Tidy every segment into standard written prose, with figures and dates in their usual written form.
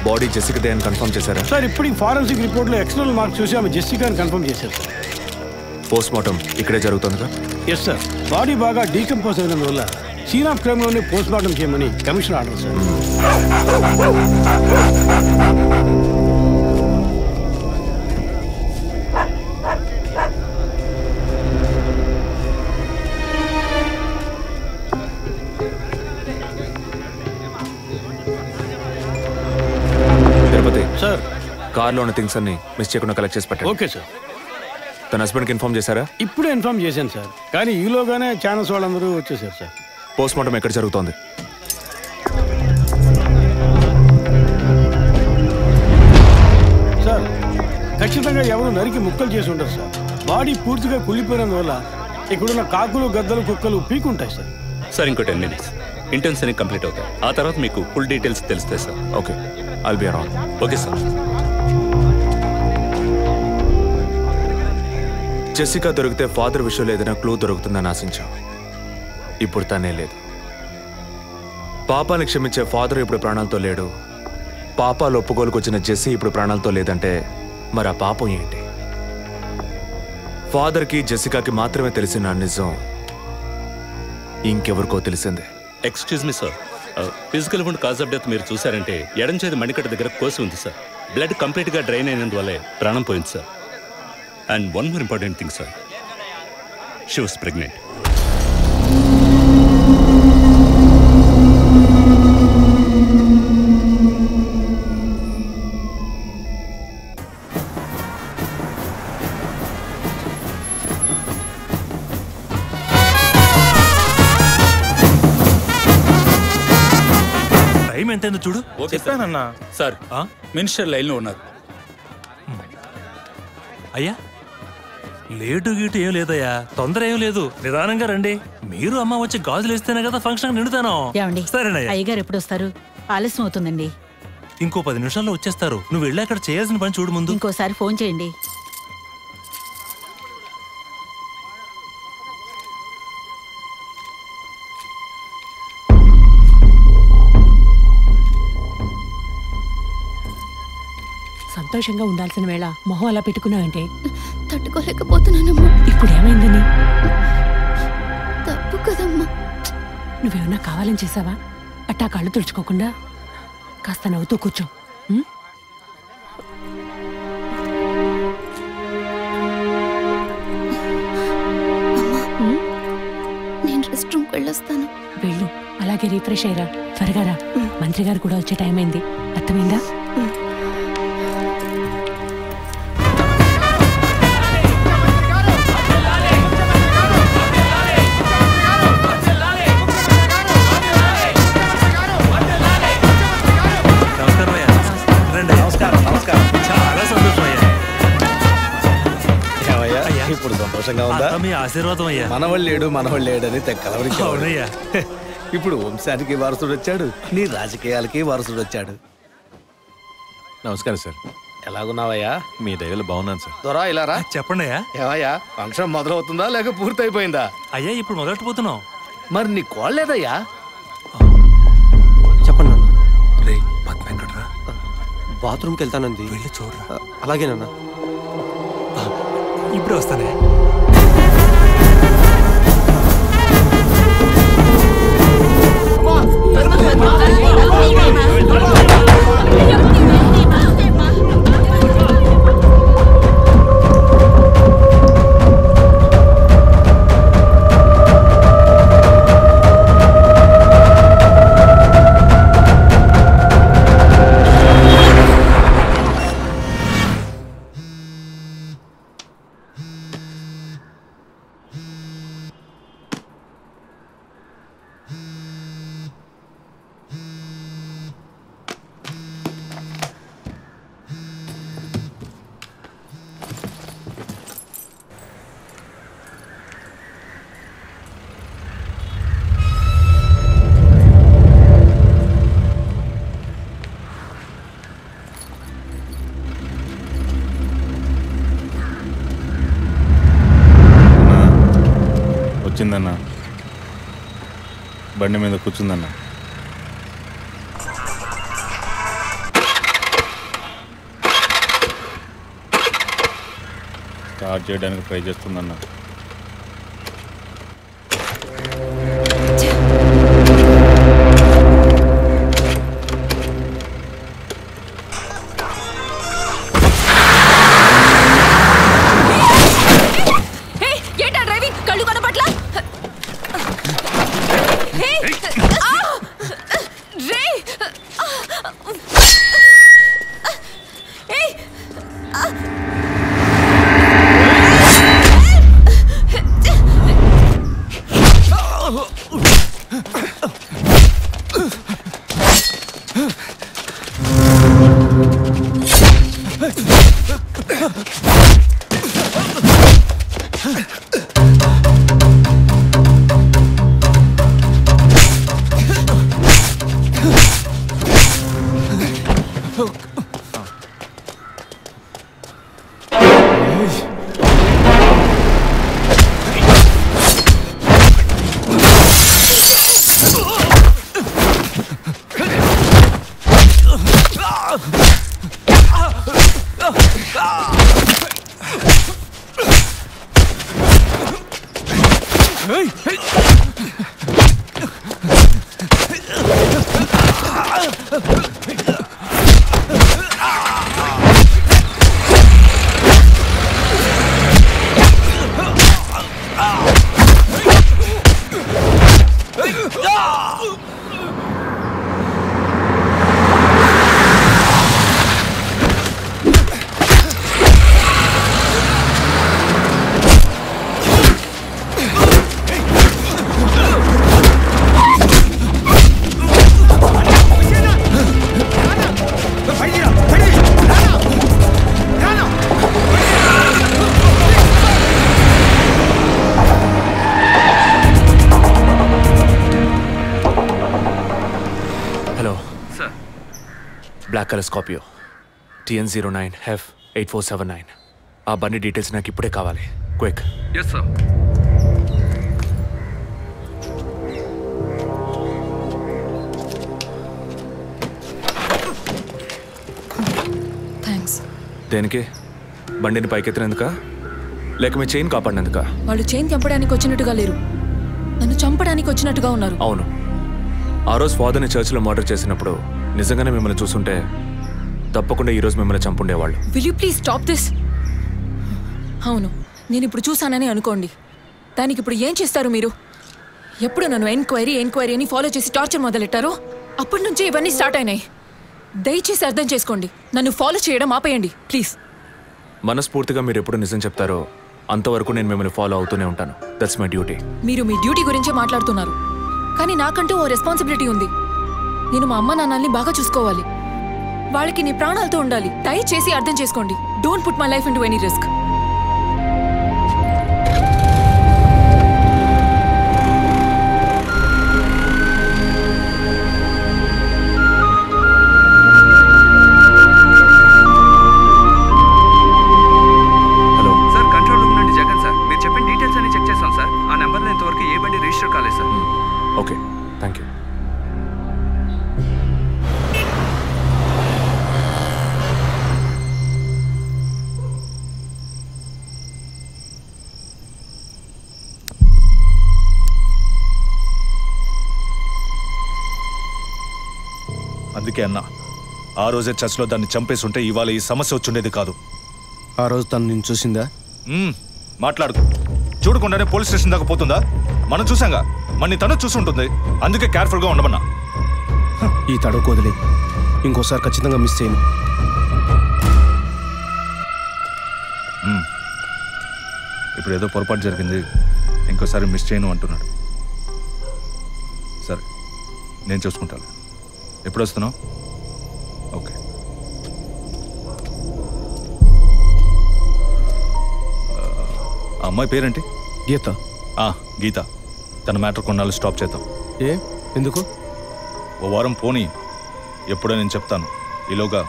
Body Jessica అని confirm చేశారా sir? ఇప్పుడు ఫారెన్సిక్ రిపోర్ట్ లో ఎక్స్టర్నల్ మార్క్ చూసి ఆమె జెసికా అని కన్ఫర్మ్ చేశారు సార్. పోస్ట్ మార్టం ఇక్కడే జరుగుతుందిగా? Yes sir. బాడీ బాగా డీకంపోజ్ అయినందువల్ల సీన్ ఆఫ్ క్రైమ్ లోనే పోస్ట్ మార్టం చేయమని కమిషనర్ ఆర్డర్ సార్. సార్ కార్లో ఉన్న థింగ్స్ అన్ని మిస్ చేయకుండా కలెక్ట్ చేసి పెట్టండి. Okay sir. తన హస్బెండ్కి ఇన్ఫార్మ్ చేశారా? ఇప్పుడే ఇన్ఫార్మ్ చేశాను సార్, కానీ ఈలోగానే ఛానల్స్ వాళ్ళందరూ వచ్చేసారు సార్. పోస్ట్ మార్టం ఎక్కడ జరుగుతోంది? సార్ ఖచ్చితంగా ఎవరు నరికి ముక్కలు చేసి ఉంటారు సార్. బాడీ పూర్తిగా కుళ్ళిపోయినందువల్ల ఇక్కడున్న కాకులు గద్దలు కుక్కలు పీకుంటాయి సార్. సార్ ఇంకో 10 minutes ఇంటెన్స్ అన్ని కంప్లీట్ అవుతాయి. ఆ తర్వాత మీకు ఫుల్ డీటెయిల్స్ తెలుస్తాయి sir. Okay, I'll be around. Okay sir. Jessica దొరికితే ఫాదర్ విషయంలో ఏదైనా క్లూ దొరుకుతుందని ఆశించాం. ఇప్పుడు తనే లేదు. పాపాన్ని క్షమించే ఫాదర్ ఇప్పుడు ప్రాణాలతో లేడు. పాపాలు ఒప్పుకోలుకొచ్చిన జెస్సీ ఇప్పుడు ప్రాణాలతో లేదంటే మరి ఆ పాపం ఏంటి? ఫాదర్కి జెసికాకి మాత్రమే తెలిసిన నిజం ఇంకెవరికో తెలిసిందే. Excuse me sir, physical wound cause of death మీరు చూసారంటే ఎడం చేతి మణికట్ట దగ్గర కోసి ఉంది సార్. బ్లడ్ కంప్లీట్గా డ్రైన్ అయినందువల్లే ప్రాణం పోయింది సార్. And one more important thing sir, she was pregnant. Time ఎంతైందో చూడు. చెప్పానన్నా. సార్ మినిస్టర్ లైన్లో ఉన్నారు. అయ్యా లేటు గీటు ఏం లేదయ్యా, తొందర ఏం లేదు, నిదానంగా రండి. మీరు అమ్మ వచ్చి గాజులు వేస్తేనే కదా ఫంక్షన్ నిండుతాను. సరేనయ్యా. అయ్యగారు ఎప్పుడు వస్తారు? ఆలస్యం అవుతుందండి. ఇంకో 10 నిమిషాల్లో వచ్చేస్తారు. నువ్వు వెళ్ళి అక్కడ చేయాల్సిన పని చూడు ముందు. ఇంకోసారి ఫోన్ చేయండి. సంతోషంగా ఉండాల్సిన వేళ మొహం అలా పెట్టుకున్నావంటే? తట్టుకోలేకపోతున్నానమ్మా. ఇప్పుడు ఏమైందని? తప్పు కదమ్మా. నువ్వేమన్నా కావాలని చేసావా? అట్టా కళ్ళు తుడుచుకోకుండా కాస్త నవ్వుతూ కూర్చో. నేను రెస్ట్ రూమ్కి వెళ్ళొస్తాను. వెళ్ళు, అలాగే రీఫ్రెష్ అయ్యరా. త్వరగా రా, మంత్రి గారు కూడా వచ్చే టైం అయింది. అర్థమైందా? చాలా సంతోషం అయ్యా. ఇప్పుడు సంతోషం సంతోషంగా ఉందా? మీ ఆశీర్వాదం అయ్యా. మనవాళ్ళు లేడు అని తెక్కలవరించాడు. ఇప్పుడు వంశానికి వారసుడు వచ్చాడు, నీ రాజకీయాలకి వారసుడు వచ్చాడు. నమస్కారం సార్. ఎలాగున్నావయ్యా? మీ దయలో బాగున్నాను సార్. దొరా ఇలారా. చెప్పండి అయ్యా. ఏవయ్యా, ఫంక్షన్ మొదలవుతుందా లేక పూర్తయిపోయిందా? అయ్యా ఇప్పుడు మొదలెట్టబోతున్నాం. మరి నీ కోళ్ళేదయ్యా? చెప్పండి నాన్న. రే పద్మ ఎక్కడరా? బాత్రూమ్కి వెళ్తానంది. వెళ్ళి చూడరా. అలాగే నాన్న. ఇప్పుడు వస్తానే. వచ్చిందన్న, బండి మీద కూర్చుందన్న. స్టార్ట్ చేయడానికి ట్రై చేస్తుందన్న. Black colour Scorpio TN09F8479. ఆ బండి డీటెయిల్స్ నాకు ఇప్పుడే కావాలి. క్విక్. Yes sir. థ్యాంక్స్. దేనికి? బండిని పైకెత్తినందుక లేక మీ చైన్ కాపాడినందుక? వాళ్ళు చైన్ చంపడానికి వచ్చినట్టుగా లేరు, నన్ను చంపడానికి వచ్చినట్టుగా ఉన్నారు. అవును, ఆ రోజు ఫాదర్ని చర్చ్లో మర్డర్ చేసినప్పుడు నిజంగానే మిమ్మల్ని చూసుంటే తప్పకుండా ఈరోజు మిమ్మల్ని చంపుండేవాళ్ళు. Will you please stop this? అవును, నేను ఇప్పుడు చూసానని అనుకోండి, దానికి ఇప్పుడు ఏం చేస్తారు మీరు? ఎప్పుడు నన్ను ఎంక్వైరీ అని ఫాలో చేసి టార్చర్ మొదలెట్టారో అప్పటి నుంచే ఇవన్నీ స్టార్ట్ అయినాయి. దయచేసి అర్థం చేసుకోండి, నన్ను ఫాలో చేయడం ఆపేయండి ప్లీజ్. మనస్ఫూర్తిగా మీరు ఎప్పుడు నిజం చెప్తారో అంతవరకు నేను మిమ్మల్ని ఫాలో అవుతూనే ఉంటాను. That's my duty. మీరు మీ డ్యూటీ గురించే మాట్లాడుతున్నారు, కానీ నాకంటూ ఓ రెస్పాన్సిబిలిటీ ఉంది. నేను మా అమ్మ నాన్నల్ని బాగా చూసుకోవాలి, వాళ్ళకి నీ ప్రాణాలతో ఉండాలి. దయచేసి అర్థం చేసుకోండి. Don't put my life into any risk. ఏ బండి రిజిస్టర్ కాలేదు సార్. Okay, thank you. అందుకే అన్నా, ఆ రోజే చర్చ్లో దాన్ని చంపేసి ఉంటే ఇవాళ ఈ సమస్య వచ్చుండేది కాదు. ఆ రోజు తను నేను చూసిందా? మాట్లాడుకు. చూడకుండానే పోలీస్ స్టేషన్ దాకా పోతుందా? మనం చూసాంగా, మన తను చూసుంటుంది. అందుకే కేర్ఫుల్గా ఉండమన్నా. ఈ తడవకు వదిలే, ఇంకోసారి ఖచ్చితంగా మిస్ చేయను. ఇప్పుడు ఏదో పొరపాటు జరిగింది, ఇంకోసారి మిస్ చేయను అంటున్నాడు. సరే, నేను చూసుకుంటాను. ఎప్పుడు వస్తున్నావు? ఓకే. ఆ అమ్మాయి పేరేంటి? గీత. గీత. తన మ్యాటర్ కొన్నాళ్ళు స్టాప్ చేద్దాం. ఎందుకు? ఓ వారం పోనీ, ఎప్పుడో నేను చెప్తాను. ఈలోగా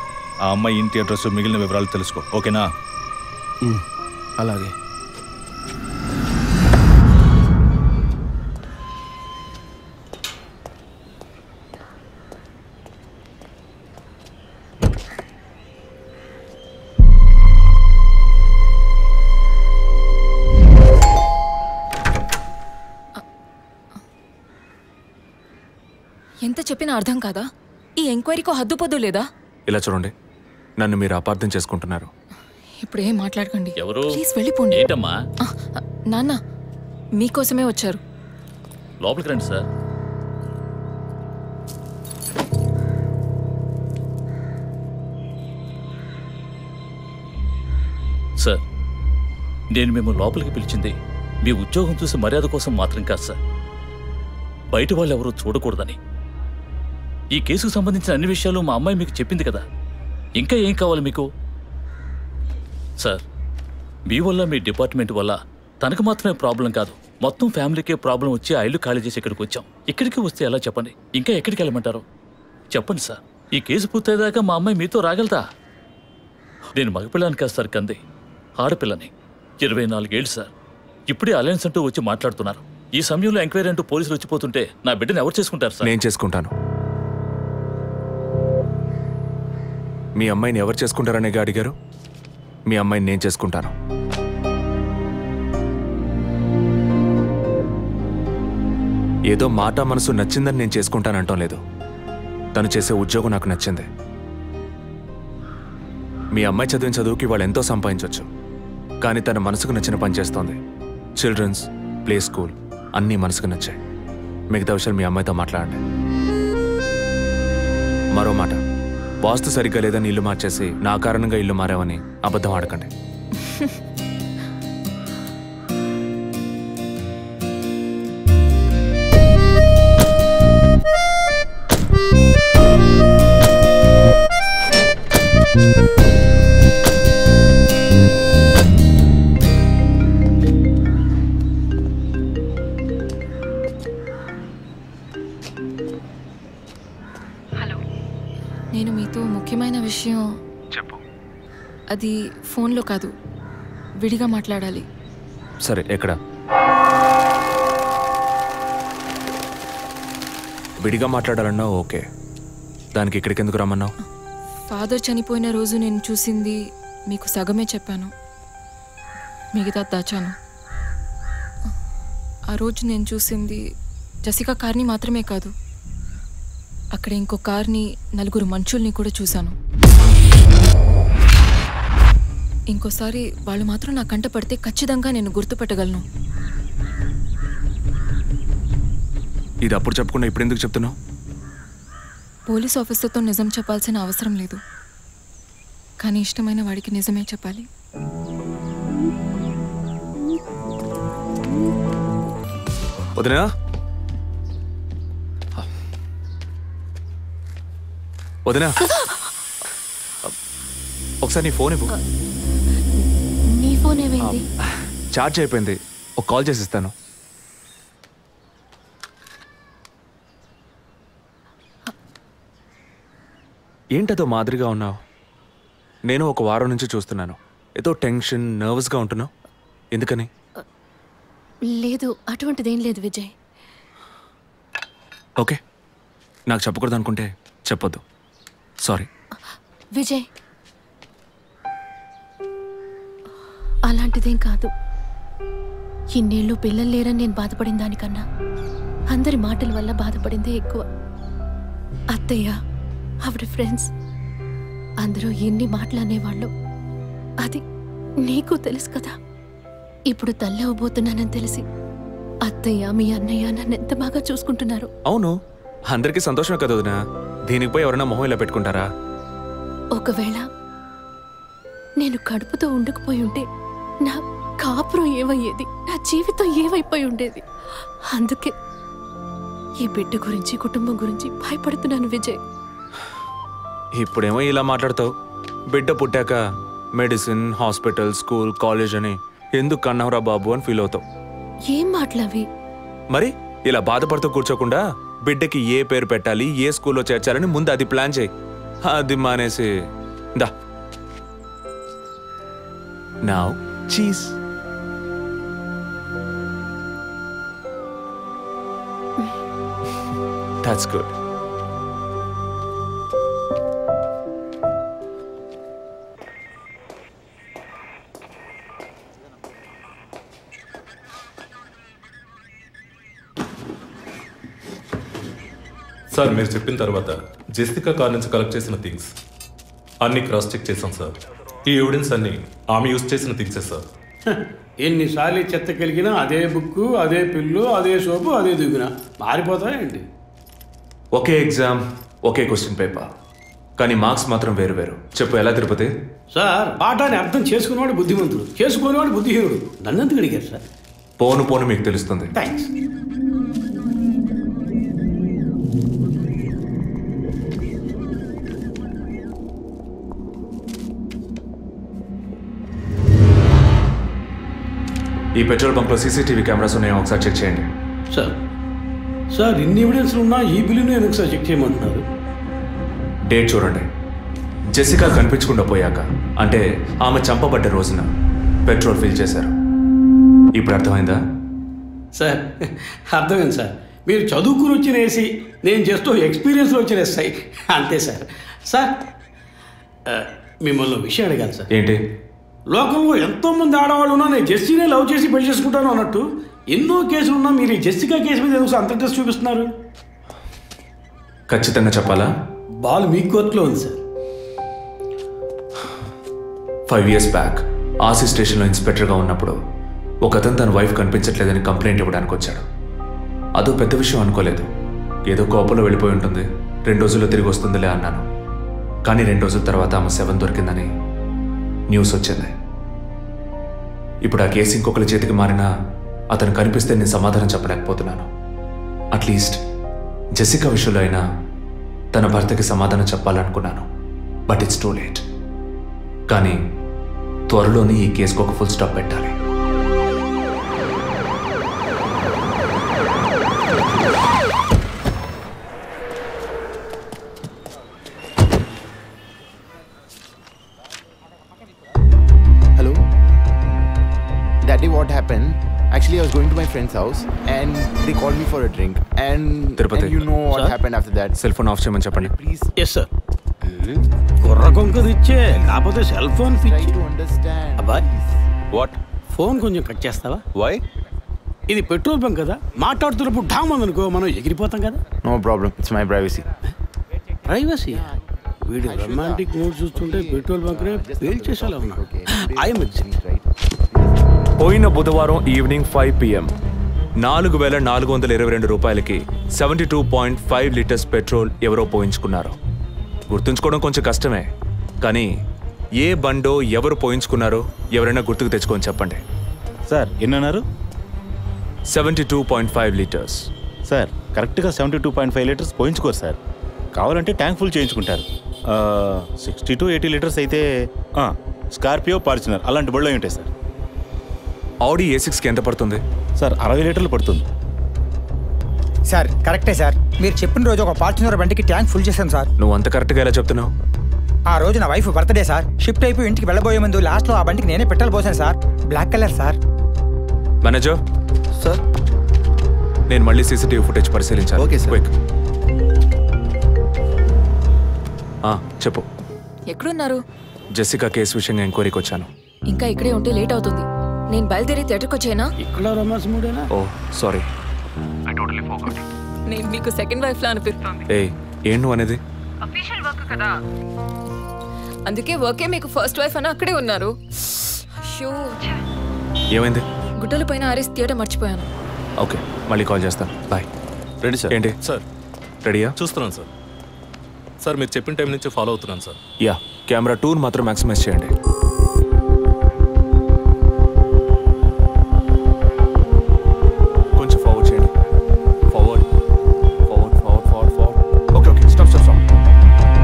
ఆ అమ్మాయి ఇంటి అడ్రస్, మిగిలిన వివరాలు తెలుసుకో. ఓకేనా? అలాగే. ఎంత చెప్పినా అర్థం కాదా? ఈ ఎంక్వైరీకో హద్దు పొద్దు లేదా? ఇలా చూడండి, నన్ను మీరు అపార్థం చేసుకుంటున్నారు. ఇప్పుడు ఏం మాట్లాడకండి. ఎవరు? ప్లీజ్ వెళ్ళిపోండి. ఏంటమ్మా? నాన్న మీకోసమే వచ్చారు. లోపలికి రండి సార్. సార్, నేను మిమ్మల్ని లోపలికి పిలిచింది మీ ఉద్యోగం చూసి మర్యాద కోసం మాత్రం కాదు సార్. బయట వాళ్ళు ఎవరూ చూడకూడదని. ఈ కేసుకు సంబంధించిన అన్ని విషయాలు మా అమ్మాయి మీకు చెప్పింది కదా. ఇంకా ఏం కావాలి మీకు? సార్, మీ వల్ల, మీ డిపార్ట్మెంట్ వల్ల తనకు మాత్రమే ప్రాబ్లం కాదు, మొత్తం ఫ్యామిలీకే ప్రాబ్లం వచ్చి ఆ ఇల్లు ఖాళీ చేసి ఇక్కడికి వచ్చాం. ఇక్కడికి వస్తే ఎలా చెప్పండి? ఇంకా ఎక్కడికి వెళ్ళమంటారు చెప్పండి సార్. ఈ కేసు పూర్తయ్యేదాకా మా అమ్మాయి మీతో రాగలతా? నేను మగపిల్లని కాదు సార్, కంది ఆడపిల్లని. 24 ఏళ్ళు సార్. ఇప్పుడే అలయన్స్ అంటూ వచ్చి మాట్లాడుతున్నారు. ఈ సమయంలో ఎంక్వైరీ అంటూ పోలీసులు వచ్చిపోతుంటే నా బిడ్డను ఎవరు చేసుకుంటారు సార్? నేను చేసుకుంటాను. మీ అమ్మాయిని ఎవరు చేసుకుంటారనేగా అడిగారు. మీ అమ్మాయిని నేను చేసుకుంటాను. ఏదో మాట మనసు నచ్చిందని నేను చేసుకుంటానంటాం లేదు. తను చేసే ఉద్యోగం నాకు నచ్చింది. మీ అమ్మాయి చదివిన చదువుకి వాళ్ళు ఎంతో సంపాదించవచ్చు, కానీ తన మనసుకు నచ్చిన పని చేస్తోంది. చిల్డ్రన్స్ ప్లే స్కూల్ అన్నీ మనసుకు నచ్చాయి. మిగతా విషయాలు మీ అమ్మాయితో మాట్లాడండి. మరో మాట, వాస్తు సరిగ్గా లేదని ఇల్లు మార్చేసి నా కారణంగా ఇల్లు మారావని అబద్ధం ఆడకండి. నేను మీతో ముఖ్యమైన విషయం చెప్పు. అది ఫోన్లో కాదు, విడిగా మాట్లాడాలి. సరే, ఎక్కడ? విడిగా మాట్లాడాలన్నా ఓకే, దానికి ఇక్కడికి ఎందుకు రమ్మన్నావు? ఫాదర్ చనిపోయిన రోజు నేను చూసింది మీకు సగమే చెప్పాను, మిగతా దాచాను. ఆ రోజు నేను చూసింది జసికా కార్ని మాత్రమే కాదు, అక్కడ ఇంకో కార్ని, 4 మనుషుల్ని కూడా చూశాను. ఇంకోసారి వాళ్ళు మాత్రం నా కంట పడితే ఖచ్చితంగా నేను గుర్తుపట్టగలను. ఇది అప్పుడు చెప్పకుండా ఇప్పుడు ఎందుకు చెప్తున్నావు? పోలీస్ ఆఫీసర్తో నిజం చెప్పాల్సిన అవసరం లేదు, కానీ ఇష్టమైన వాడికి నిజమే చెప్పాలి. వదినా, వదినా, ఒకసారి నీ ఫోన్ ఇవ్వు. నీ ఫోన్ ఏమైంది? ఛార్జ్ అయిపోయింది, ఒక కాల్ చేసి ఇస్తాను. ఏంటదో మాదిరిగా ఉన్నావు? నేను ఒక వారం నుంచి చూస్తున్నాను, ఏదో టెన్షన్, నర్వస్గా ఉంటున్నావు. ఎందుకని? లేదు, అటువంటిదేం లేదు విజయ్. ఓకే, నాకు చెప్పకూడదు అనుకుంటే చెప్పొద్దు. సారీ. విజయ్, అలాంటిదేం కాదు. ఇన్నేళ్ళు పిల్లలు లేరని నేను బాధపడిన దానికన్నా అందరి మాటల వల్ల బాధపడిందే ఎక్కువ. అత్తయ్య, ఆవిడ ఫ్రెండ్స్ అందరూ ఎన్ని మాటలు అనేవాళ్ళు. అది నీకు తెలుసు కదా. ఇప్పుడు తల్లి అవ్వబోతున్నానని తెలిసి అత్తయ్య, మీ అన్నయ్య నన్ను ఎంత బాగా చూసుకుంటున్నారు. అవును, అందరికీ సంతోషమే కదా వదినా. దీనికి పోయి ఎవరైనా మొహం ఇలా పెట్టుకుంటారా? ఒకవేళ నేను కడుపుతో ఉండకపోయి ఉంటే నా కాపురం ఏమయ్యేది, నా జీవితం ఏమైపోయి ఉండేది. అందుకే ఈ బిడ్డ గురించి, కుటుంబం గురించి భయపడుతున్నాను విజయ్. ఇప్పుడేమో ఇలా మాట్లాడతావు. బిడ్డ పుట్టాక మెడిసిన్, హాస్పిటల్, స్కూల్, కాలేజ్ అని ఎందుకు కన్నావురా బాబు అని ఫీల్ అవుతావు. ఏం మాటలవి? మరి ఇలా బాధపడుతూ కూర్చోకుండా బిడ్డకి ఏ పేరు పెట్టాలి, ఏ స్కూల్లో చేర్చాలని ముందు అది ప్లాన్ చేయి. అది మానేసి దా now cheese. That's good. Sir, మీరు చెప్పిన తర్వాత జెసికా కార్ నుంచి కలెక్ట్ చేసిన థింగ్స్ అన్ని క్రాస్ చెక్ చేశాం సార్. ఈ ఎవిడెన్స్ అన్ని ఆమె యూజ్ చేసిన థింగ్సే సార్. ఎన్నిసార్లు చెత్త కలిగినా అదే బుక్కు, అదే పిల్లు, అదే సోపు, అదే దిగున మారిపోతాయండి. ఒకే ఎగ్జామ్, ఒకే క్వశ్చన్ పేపర్, కానీ మార్క్స్ మాత్రం వేరు వేరు. చెప్పు ఎలా తిరుపతి? సార్, పాఠాన్ని అర్థం చేసుకునేవాడు బుద్ధిమంతుడు, చేసుకునేవాడు బుద్ధిహీనుడు. నన్నెందుకు అడిగారు సార్? పోను పోను మీకు తెలుస్తుంది. థ్యాంక్స్. ఈ పెట్రోల్ బంక్లో సీసీటీవీ కెమెరాస్ ఉన్నాయో ఒకసారి చెక్ చేయండి. సార్, సార్ ఇన్ని ఎవిడెన్స్లు ఉన్నా ఈ బిల్లును ఎందుకు సార్ చెక్ చేయమంటున్నారు? డేట్ చూడండి. జెసికా కనిపించకుండా పోయాక, అంటే ఆమె చంపబడ్డ రోజున పెట్రోల్ ఫిల్ చేశారు. ఇప్పుడు అర్థమైందా? సార్, అర్థమైంది సార్. మీరు చదువుకుని వచ్చిన ఏసీ, నేను జస్ట్ ఎక్స్పీరియన్స్లో వచ్చిన ఎస్ఐ, అంతే సార్. సార్, మిమ్మల్ని విషయం అడగాలి సార్. ఏంటి? లోకంలో ఎంతోమంది ఆడవాళ్ళు ఉన్నా నేను జెస్సీనే లవ్ చేసి పెళ్లి చేసుకుంటాను అన్నట్టు ఎన్నో కేసులు ఉన్నా మీరు ఈ జెస్సికా కేసు మీద ఎందుకు అంత ఇంట్రెస్ట్ చూపిస్తున్నారు? ఖచ్చితంగా చెప్పాలా? బాల్ మీ కోర్టులో ఉంది సార్. 5 years బ్యాక్ ఆర్సీ స్టేషన్లో ఇన్స్పెక్టర్గా ఉన్నప్పుడు ఒకతను తన వైఫ్ కనిపించట్లేదని కంప్లైంట్ ఇవ్వడానికి వచ్చాడు. అదో పెద్ద విషయం అనుకోలేదు. ఏదో కోపంలో వెళ్ళిపోయి ఉంటుంది, 2 రోజుల్లో తిరిగి వస్తుందిలే అన్నాను. కానీ 2 రోజుల తర్వాత ఆమె శవం దొరికిందని న్యూస్ వచ్చింది. ఇప్పుడు ఆ కేసు ఇంకొకరి చేతికి మారినా అతను కనిపిస్తే నేను సమాధానం చెప్పలేకపోతున్నాను. అట్లీస్ట్ జెసికా విషయంలో అయినా తన భర్తకి సమాధానం చెప్పాలనుకున్నాను. But it's too late. కానీ త్వరలోనే ఈ కేసుకు ఒక ఫుల్ స్టాప్ పెట్టాలి. What happened? Actually, I was going to my friend's house and they called me for a drink. And you know what happened after that. Cell phone off చేయమని చెప్పండి. Please. Yes sir. కుర్ర కొంకది ఇచ్చే కాకపోతే cell phone పిచ్చి. అబ్బాయ్, what? Phone కొంచెం cut చేస్తావా? Why? ఇది పెట్రోల్ బంక్ కదా, మాట్లాడుతున్నప్పుడు ఢామ్ అనుకో మనం ఎగిరిపోతాం కదా. No problem. It's my privacy. Privacy? వీడు రొమాంటిక్ మూడ్ చూస్తుంటే పెట్రోల్ బంక్ రే ఫెయిల్ చేసేలా ఉన్నాడు. ఐఎమ్ పోయిన బుధవారం ఈవినింగ్ 5 PM 4,422 రూపాయలకి 72.5 లీటర్స్ పెట్రోల్ ఎవరో పోయించుకున్నారు. గుర్తుంచుకోవడం కొంచెం కష్టమే, కానీ ఏ బండో ఎవరు పోయించుకున్నారో ఎవరైనా గుర్తుకు తెచ్చుకొని చెప్పండి. సార్ ఎన్నన్నారు? 72.5 లీటర్స్. సార్ కరెక్ట్గా 72.5 లీటర్స్ పోయించుకోరు సార్. కావాలంటే ట్యాంక్ ఫుల్ చేయించుకుంటారు. 60 to 80 లీటర్స్ అయితే స్కార్పియో, ఫార్చునర్ అలాంటి బళ్ళు ఉంటాయి సార్. ఆడి A6కి ఎంత పడుతుంది? సార్ 60 లీటర్లు పడుతుంది. సార్ కరెక్టే సార్. మీరు చెప్పిన రోజు ఒక ఫార్చునర్ బండికి ట్యాంక్ ఫుల్ చేశాను సార్. నువ్వు అంత కరెక్ట్గా ఎలా చెప్తున్నావు? ఆ రోజు నా వైఫ్ బర్త్డే సార్. షిఫ్ట్ అయిపోయి ఇంటికి వెళ్ళబోయే ముందు లాస్ట్లో ఆ బండికి నేనే పెట్రోల్ పోసాను sir. Black colour sir. Manager, sir నేను మళ్ళీ సీసీటీవీ ఫుటేజ్ పరిశీలించాను. Okay sir. క్విక్. చెప్పు. ఎక్కడున్నారు? జెసికా కేసు విషయంగా ఎంక్వైరీకి వచ్చాను. ఇంకా ఇక్కడే ఉంటే లేట్ అవుతుంది. నేను బయలుదేరి థియేటర్కి వచ్చేనా? ఇక్కడ రొమాన్స్ మూడేనా? ఓ సారీ. నేను మీకు సెకండ్ వైఫ్ లా అనిపిస్తుంది. ఏం నువ్వు అనేది? అఫీషియల్ వర్క్ కదా, అందుకే వర్కే మీకు ఫస్ట్ వైఫ్ అని అక్కడే ఉన్నారు. అయ్యో, ఏమైంది? గుడ్డల పైన ఆరేసి థియేటర్ మర్చిపోయాను. ఓకే, మళ్ళీ కాల్ చేస్తాను. బాయ్. Ready sir. ఏంటి సార్? రెడీయా? చూస్తున్నాను సార్. సార్ మీరు చెప్పిన టైం నుంచి ఫాలో అవుతున్నాను సార్. యా, కెమెరా 2 మాత్రం మ్యాక్సిమైజ్ చేయండి. కొంచెం ఫార్వర్డ్ చేయండి. Forward forward forward forward forward. Okay okay, stop stop stop.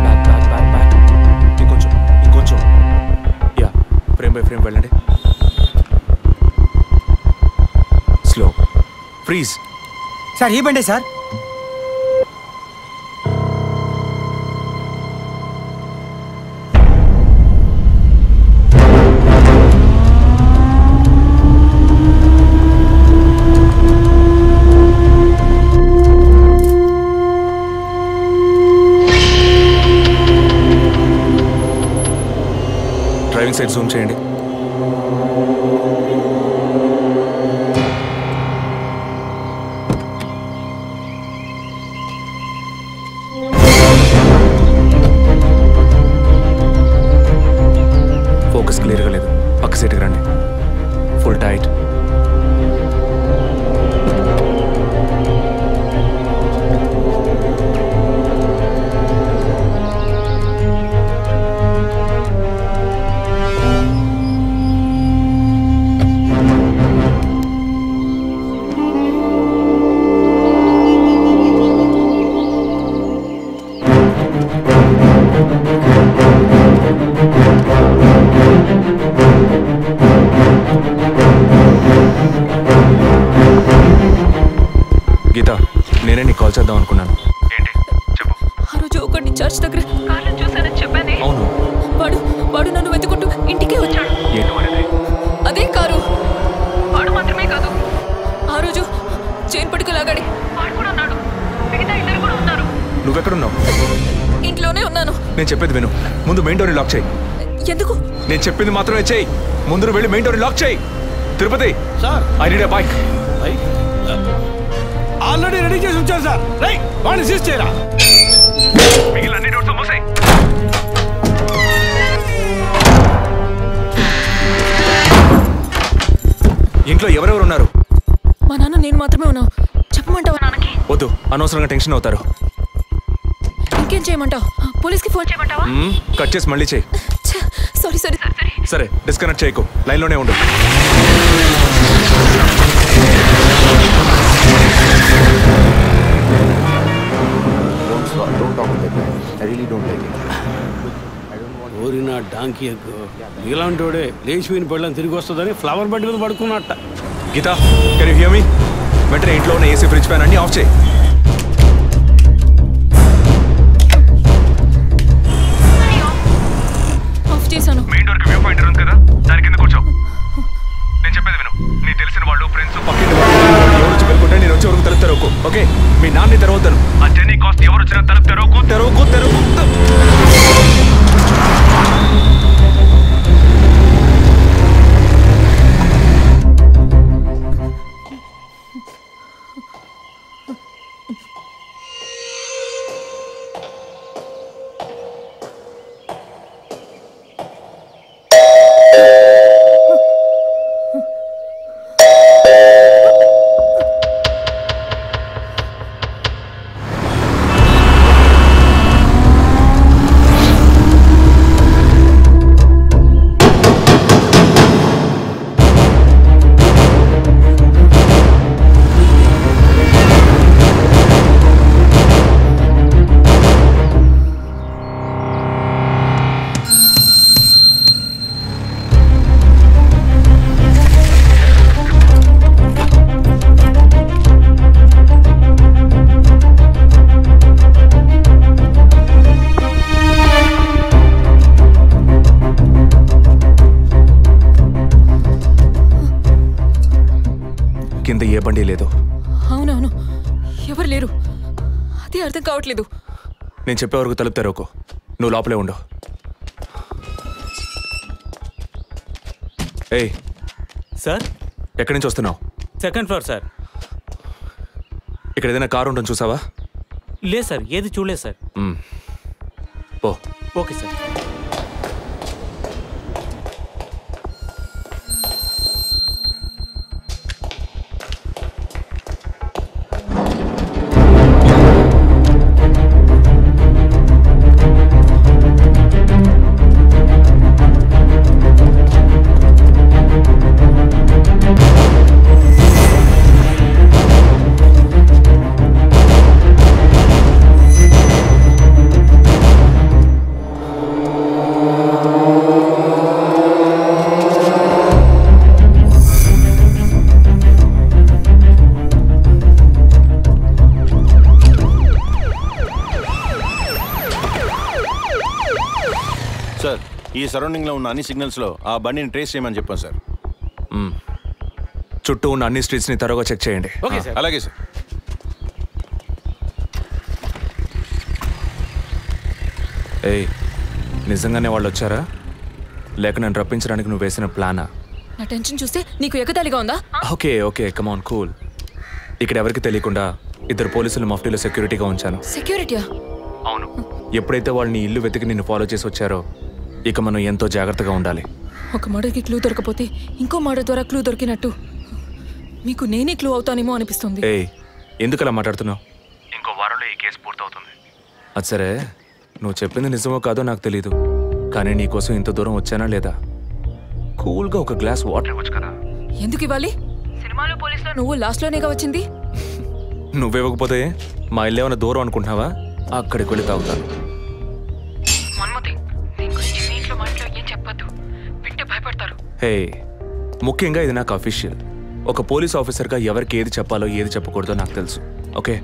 Back back back back. ఇంకొంచెం ఇంకొంచెం. యా, ఫ్రేమ్ బై ఫ్రేమ్ వెళ్ళండి. స్లో. ఫ్రీజ్. సార్ ఈ బండి సార్. డ్రైవింగ్ సైడ్ జూమ్ చేయండి. ఫోకస్ క్లియర్గా లేదు. పక్క సీట్కి రండి. Full tight. గీత, నేనే నీకు కాల్ చేద్దాం అనుకున్నాను. ఏంటి చెప్పు. ఆ రోజు ఒకటి చర్చ్ దగ్గర కార్లో చూసానని చెప్పానే. అవును. వాడు నన్ను వెతుకుంటూ ఇంటికే వచ్చాడు. అదే కారు. వాడు మాత్రమే కాదు, ఆ రోజు చైన్ పట్టుకు లాగాడి వాడు కూడా ఉన్నాడు. మిగతా ఇద్దరు కూడా ఉన్నారు. నువ్వెక్కడున్నావు? ఇంట్లోనే ఉన్నాను. నేను చెప్పేది విను. ముందు మెయిన్ డోర్ని లాక్ చేయి. ఎందుకు? నేను చెప్పింది మాత్రమే చేయి. ముందు వెళ్ళి మెయిన్ డోర్ని లాక్ చేయి. Tirupati sir, I need a bike. Already ready చేసి ఉంచారు సార్. రైట్, వాడిని సీజ్ చేయరా. మిగిలిన అన్ని డోర్స్ మూసేయ్. ఇంట్లో ఎవరెవరు ఉన్నారు? మా నాన్న నేను మాత్రమే ఉన్నావు. చెప్పమంటావా నాన్నకి? వద్దు, అనవసరంగా టెన్షన్ అవుతారు. ఇంకేం చేయమంటావు? పోలీస్కి ఫోన్ చేయమంటావా? కట్ చేసి మళ్ళీ చేయి. Sorry sorry sorry. సరే, డిస్కనెక్ట్ చేయకు, లైన్లోనే ఉండు. Don't talk like that. I really don't like it. ఓరినా డాంకీ ఎగ్గు. ఇలాంటి వాడే లేచిపోయిన పళ్ళని తిరిగి వస్తుందని ఫ్లవర్ బెడ్ మీద పడుకున్నట్ట. Geetha, can you hear me? వెంటనే ఇంట్లో ఉన్న ఏసీ, ఫ్రిడ్జ్, ఫ్యాన్ అన్ని ఆఫ్ చేయి. ఆఫ్ చేశాను. మెయిన్ డోర్కి వ్యూ పాయింటర్ ఉంది కదా, దాని కింద కూర్చో. నేను చెప్పేది విను. నీ తెలిసిన వాళ్ళు, ఫ్రెండ్స్, పక్కింటి వాళ్ళు ఎవరు వచ్చి పెట్టుకుంటే నేను వచ్చే వరకు తలుపు తెరవకు. ఓకే, మీ నాన్ని తెరవద్దాను. ఆ జర్నీ కాస్ట్ ఎవరు వచ్చినా తలుపు తెరవకు తెరవకు తెరవకు. బండి లేదు. అవునవును, ఎవరు లేరు. అదే అర్థం కావట్లేదు. నేను చెప్పే వరకు తలుపు తెరవకు. నువ్వు లోపలే ఉండు. ఏయ్ సార్, ఎక్కడి నుంచి వస్తున్నావు? Second floor sir. ఇక్కడ ఏదైనా కారు ఉంటుంది చూసావా? లేదు సార్, ఏది చూడలేదు సార్. ఓ ఓకే సార్. సార్, ఈ సరౌండింగ్లో ఉన్న అన్ని సిగ్నల్స్లో ఆ బండిని ట్రేస్ చేయమని చెప్పాను సార్. చుట్టూ ఉన్న అన్ని స్ట్రీట్స్ని త్వరగా చెక్ చేయండి. Okay sir. అలాగే సార్. ఏయ్, నిజంగానే వాళ్ళు వచ్చారా లేక నన్ను రప్పించడానికి నువ్వు వేసిన ప్లానా? నా టెన్షన్ చూస్తే నీకు ఎగతాళిగా ఉందా? ఓకే ఓకే, కమాన్ కూల్. ఇక్కడ ఎవరికి తెలియకుండా 2 పోలీసులు మఫ్టీలో సెక్యూరిటీగా ఉంచాను. సెక్యూరిటీయా? అవును. ఎప్పుడైతే వాళ్ళని ఇల్లు వెతికి నిన్ను ఫాలో చేసి వచ్చారో ఇక మనం ఎంతో జాగ్రత్తగా ఉండాలి. ఒక మర్డర్కి క్లూ దొరకపోతే ఇంకో మర్డర్ ద్వారా క్లూ దొరికినట్టు మీకు నేనే క్లూ అవుతానేమో అనిపిస్తుంది. ఏయ్, ఎందుకు అలా మాట్లాడుతున్నావు? ఇంకో వారంలో ఈ కేసు పూర్తవుతుంది. అది సరే, నువ్వు చెప్పింది నిజమో కాదో నాకు తెలీదు, కానీ నీకోసం ఇంత దూరం వచ్చానా లేదా? కూల్గా ఒక గ్లాస్ వాటర్ ఇవ్వచ్చు కదా. ఎందుకు ఇవ్వాలి? సినిమాలో పోలీసులో నువ్వు లాస్ట్లోనేగా వచ్చింది. నువ్వివ్వకపోతే మా ఇల్లు ఏమైనా దూరం అనుకుంటున్నావా? అక్కడికి వెళ్ళి తాగుతాను. హే, ముఖ్యంగా ఇది నాకు అఫీషియల్. ఒక పోలీస్ ఆఫీసర్గా ఎవరికి ఏది చెప్పాలో ఏది చెప్పకూడదో నాకు తెలుసు. Okay,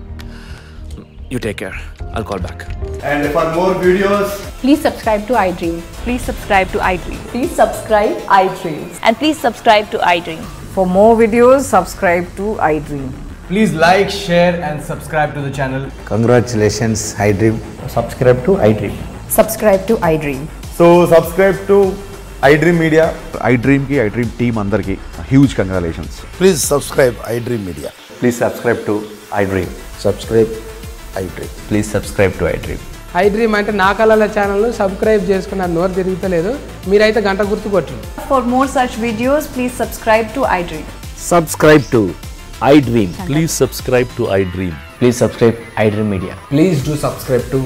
you take care. I'll call back. And for more videos, please subscribe to iDream. Please subscribe to iDream. Please subscribe iDream. And please subscribe to iDream. For more videos, subscribe to iDream. please like, share and subscribe to the channel. Congratulations, iDream. Subscribe to iDream. Subscribe to iDream. So subscribe to iDream Media. iDream ki iDream team andarki huge congratulations. Please subscribe iDream Media. Please subscribe to iDream. Subscribe iDream. Please subscribe to iDream. iDream అంటే నా కళల channel subscribe చేసుకున్న నోరు తిరుగుతలేదు. మీరైతే గంట గుర్తు కొట్టండి. For more such videos, please subscribe to iDream. Subscribe to iDream. Please subscribe to iDream. Please subscribe iDream Media. Please do subscribe to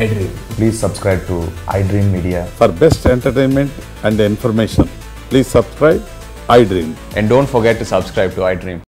iDream. Please subscribe to iDream Media. For best entertainment and information, please subscribe iDream. And don't forget to subscribe to iDream.